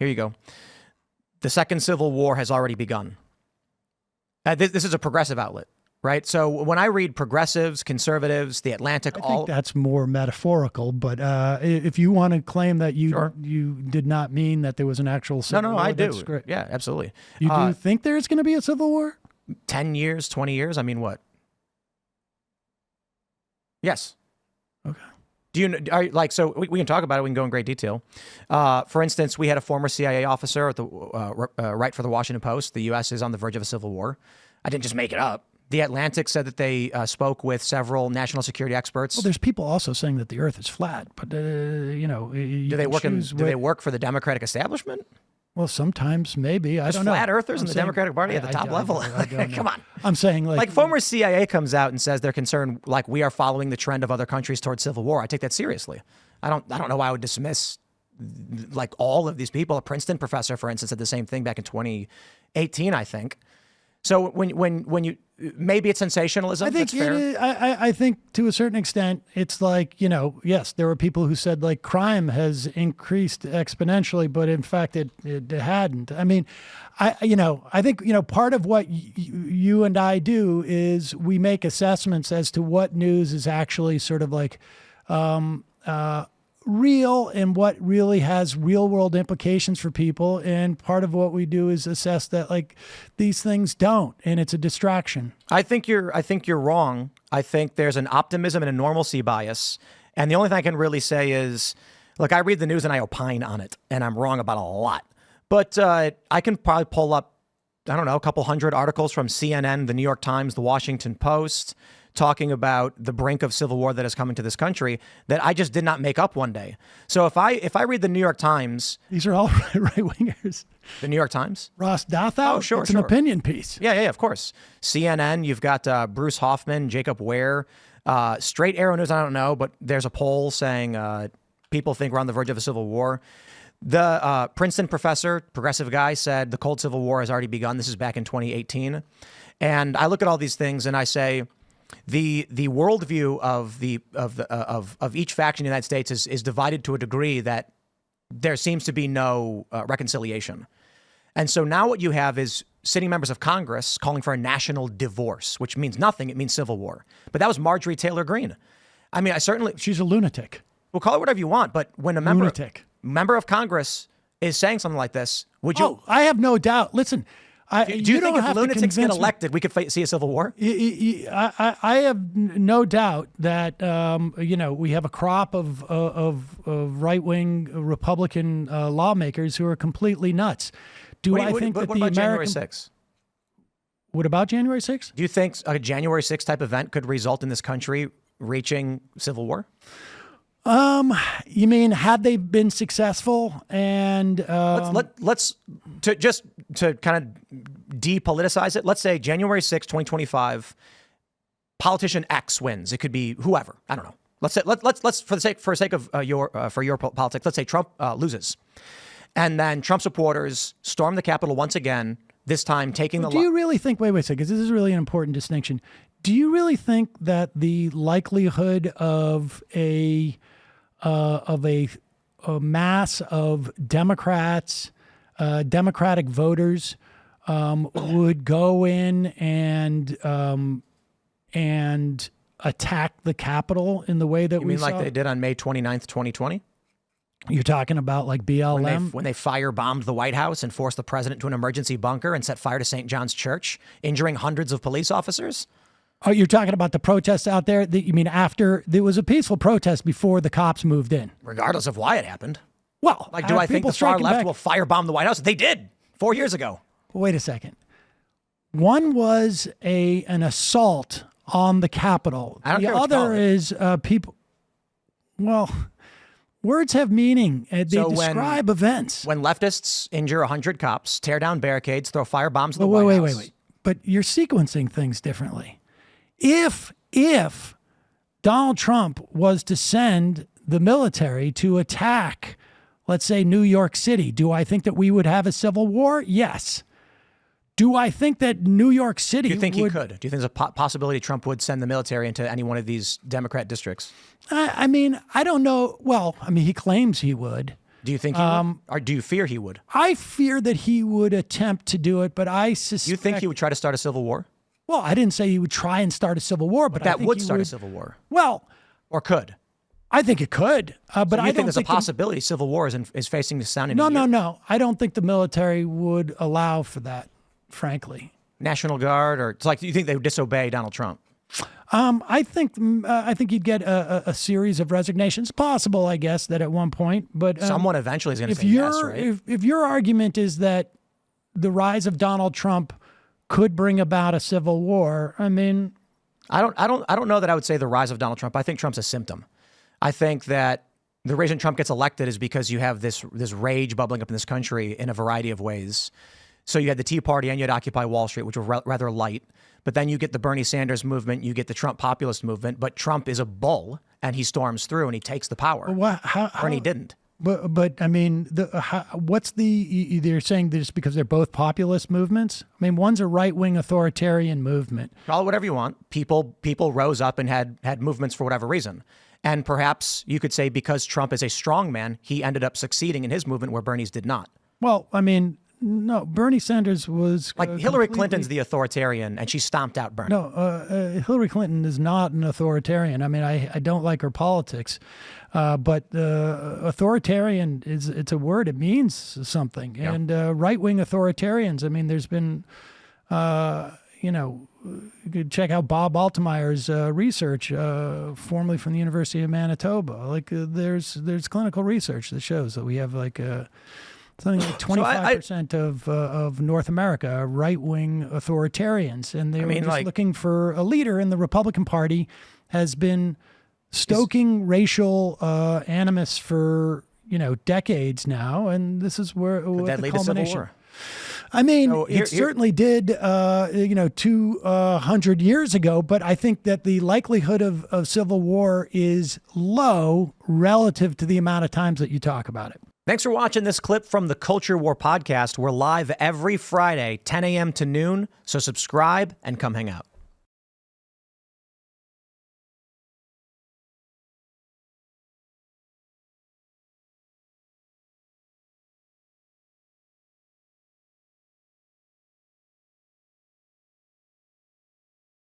Here you go. The second Civil War has already begun. This is a progressive outlet, right? So when I read progressives, conservatives, The Atlantic, I think that's more metaphorical. But if you want to claim that you did not mean that there was an actual civil war, I do. that's great. Yeah, absolutely. You do think there's going to be a civil war? 10 years, 20 years? I mean, what? Yes. Okay. So we can talk about it. We can go in great detail. For instance, we had a former CIA officer at the write for the Washington Post. The U.S. is on the verge of a civil war. I didn't just make it up. The Atlantic said that they spoke with several national security experts. Well, there's people also saying that the Earth is flat, but do they work for the Democratic establishment? Well, sometimes maybe. I don't know. Flat earthers in the Democratic Party at the top level. Come on. I'm saying like former CIA comes out and says they're concerned, like we are following the trend of other countries towards civil war. I take that seriously. I don't know why I would dismiss like all of these people. A Princeton professor, for instance, said the same thing back in 2018, I think. So when you maybe it's sensationalism. I think that's fair. I think to a certain extent it's like, yes, there were people who said like crime has increased exponentially, but in fact it hadn't. I mean, I think part of what you and I do is we make assessments as to what news is actually sort of like real and what really has real world implications for people. And part of what we do is assess that like these things don't, and it's a distraction. I think you're wrong. I think there's an optimism and a normalcy bias. And the only thing I can really say is, look, I read the news and I opine on it, and I'm wrong about a lot. But I can probably pull up, I don't know, a couple hundred articles from CNN, the New York Times, the Washington Post, talking about the brink of civil war that is coming to this country that I just did not make up one day. So if I read the New York Times, these are all right-wingers. The New York Times, Ross Douthat. Oh, sure, it's an opinion piece. Yeah, of course. CNN, you've got Bruce Hoffman, Jacob Ware, Straight Arrow News. I don't know, but there's a poll saying people think we're on the verge of a civil war. The Princeton professor, progressive guy, said the Cold Civil War has already begun. This is back in 2018, and I look at all these things and I say, the worldview of each faction in the United States is divided to a degree that there seems to be no reconciliation. And so now what you have is sitting members of Congress calling for a national divorce, which means nothing. It means civil war. But that was Marjorie Taylor Greene. I mean, she's a lunatic. Well, call it whatever you want. But when a member of Congress is saying something like this, would you? Oh, I have no doubt. Listen. Do you think if lunatics get elected, we could see a civil war? I have no doubt that we have a crop of right-wing Republican lawmakers who are completely nuts. What about January 6th? What about January 6th? Do you think a January 6th type event could result in this country reaching civil war? You mean had they been successful and let's to kind of depoliticize it. Let's say January 6, 2025, politician X wins. It could be whoever. I don't know. Let's say let's for the sake of your politics, let's say Trump loses. And then Trump supporters storm the Capitol once again, this time taking Do you really think wait a second, because this is really an important distinction. Do you really think that the likelihood of a mass of Democrats, Democratic voters, would go in and attack the Capitol in the way that you mean like they did on May 29th, 2020? You're talking about like BLM? When they firebombed the White House and forced the president to an emergency bunker and set fire to St. John's Church, injuring hundreds of police officers? Oh, you're talking about the protests out there? You mean after there was a peaceful protest before the cops moved in? Regardless of why it happened. Well, do I think the far left will firebomb the White House? They did 4 years ago. Wait a second. One was an assault on the Capitol. I don't care the what you other is people. Well, words have meaning. They describe events. When leftists injure 100 cops, tear down barricades, throw fire bombs at the White House. Wait. But you're sequencing things differently. If Donald Trump was to send the military to attack, let's say, New York City, do I think that we would have a civil war? Yes. Do I think that New York City Do you think he could? Do you think there's a possibility Trump would send the military into any one of these Democrat districts? I mean, I don't know. Well, I mean, he claims he would. Do you think he would? Or do you fear he would? I fear that he would attempt to do it, but I suspect. You think he would try to start a civil war? Well, I didn't say he would try and start a civil war, but I That think would he start a civil war. Well, Or could. I think it could, but You I think don't there's a possibility civil war is facing the sound in a year? No. I don't think the military would allow for that, frankly. National Guard, or it's like you think they would disobey Donald Trump? I think you'd get a series of resignations. Possible, I guess, that at one point, but Someone eventually is going to if say yes, right? if your argument is that the rise of Donald Trump could bring about a civil war, I mean, I don't know that I would say the rise of Donald Trump. I think Trump's a symptom. I think that the reason Trump gets elected is because you have this rage bubbling up in this country in a variety of ways. So you had the Tea Party and you had Occupy Wall Street, which were rather light. But then you get the Bernie Sanders movement, you get the Trump populist movement. But Trump is a bull, and he storms through and he takes the power. Bernie didn't. But I mean, you're saying just because they're both populist movements? I mean, one's a right-wing authoritarian movement. Call it whatever you want. People rose up and had movements for whatever reason. And perhaps you could say because Trump is a strong man, he ended up succeeding in his movement where Bernie's did not. Well, I mean, no, Bernie Sanders was like Hillary Clinton's the authoritarian, and she stomped out Bernie. No, Hillary Clinton is not an authoritarian. I mean, I don't like her politics, but authoritarian it's a word. It means something. Yeah. And right-wing authoritarians. I mean, there's been, you could check out Bob Altemeyer's research, formerly from the University of Manitoba. Like there's clinical research that shows that we have like something like 25% of North America are right-wing authoritarians, and they were just looking for a leader. And the Republican Party has been stoking racial animus for decades now, and this is where that lead to civil war. I mean, it certainly did, 200 years ago, but I think that the likelihood of civil war is low relative to the amount of times that you talk about it. Thanks for watching this clip from the Culture War podcast. We're live every Friday, 10 a.m. to noon, so subscribe and come hang out.